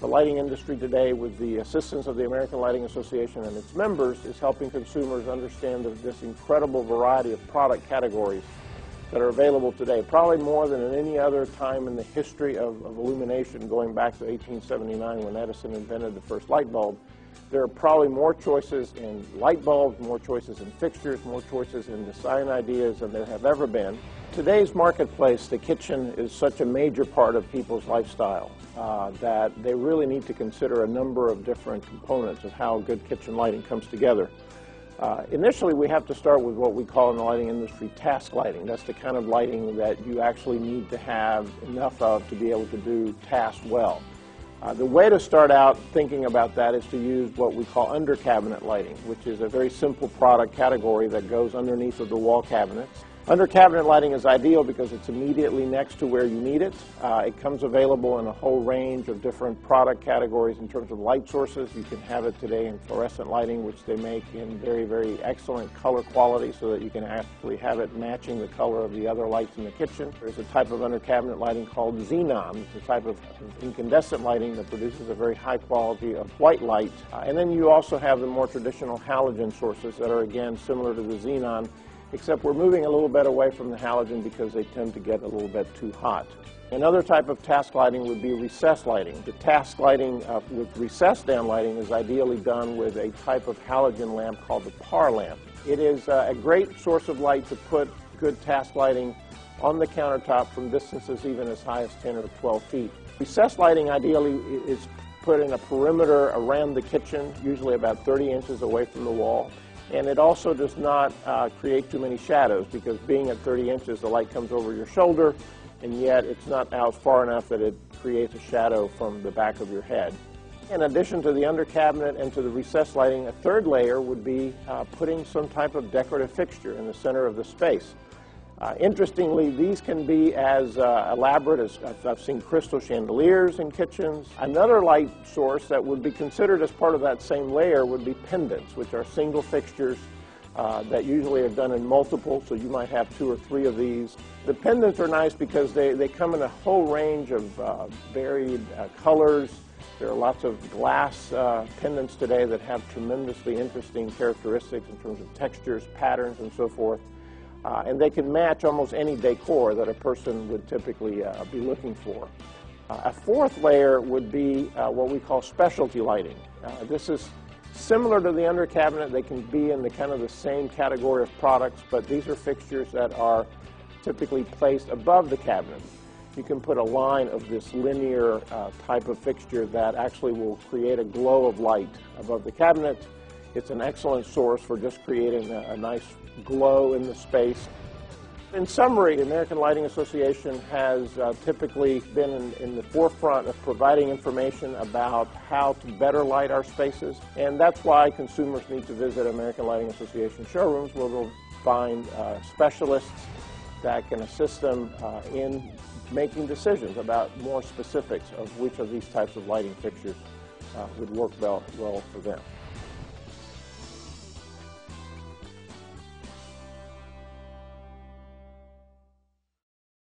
The lighting industry today, with the assistance of the American Lighting Association and its members, is helping consumers understand this incredible variety of product categories that are available today, probably more than at any other time in the history of illumination, going back to 1879 when Edison invented the first light bulb. There are probably more choices in light bulbs, more choices in fixtures, more choices in design ideas than there have ever been. Today's marketplace, the kitchen is such a major part of people's lifestyle that they really need to consider a number of different components of how good kitchen lighting comes together. Initially, we have to start with what we call in the lighting industry task lighting. That's the kind of lighting that you actually need to have enough of to be able to do tasks well. The way to start out thinking about that is to use what we call under cabinet lighting, which is a very simple product category that goes underneath of the wall cabinets. Under cabinet lighting is ideal because it's immediately next to where you need it. It comes available in a whole range of different product categories in terms of light sources. You can have it today in fluorescent lighting, which they make in very, very excellent color quality so that you can actually have it matching the color of the other lights in the kitchen. There's a type of under cabinet lighting called xenon. It's a type of incandescent lighting that produces a very high quality of white light. And then you also have the more traditional halogen sources that are, again, similar to the xenon, except we're moving a little bit away from the halogen because they tend to get a little bit too hot. Another type of task lighting would be recessed lighting. The task lighting with recessed downlighting is ideally done with a type of halogen lamp called the PAR lamp. It is a great source of light to put good task lighting on the countertop from distances even as high as 10 or 12 feet. Recessed lighting ideally is put in a perimeter around the kitchen, usually about 30 inches away from the wall. And it also does not create too many shadows because being at 30 inches, the light comes over your shoulder, and yet it's not out far enough that it creates a shadow from the back of your head. In addition to the under cabinet and to the recessed lighting, a third layer would be putting some type of decorative fixture in the center of the space. Interestingly, these can be as elaborate as I've seen crystal chandeliers in kitchens. Another light source that would be considered as part of that same layer would be pendants, which are single fixtures that usually are done in multiple, so you might have 2 or 3 of these. The pendants are nice because they come in a whole range of varied colors. There are lots of glass pendants today that have tremendously interesting characteristics in terms of textures, patterns, and so forth. And they can match almost any decor that a person would typically be looking for. A fourth layer would be what we call specialty lighting. This is similar to the under cabinet. They can be in the kind of the same category of products, but these are fixtures that are typically placed above the cabinet. You can put a line of this linear type of fixture that actually will create a glow of light above the cabinet. It's an excellent source for just creating a nice glow in the space. In summary, the American Lighting Association has typically been in the forefront of providing information about how to better light our spaces, and that's why consumers need to visit American Lighting Association showrooms where they'll find specialists that can assist them in making decisions about more specifics of which of these types of lighting fixtures would work well for them.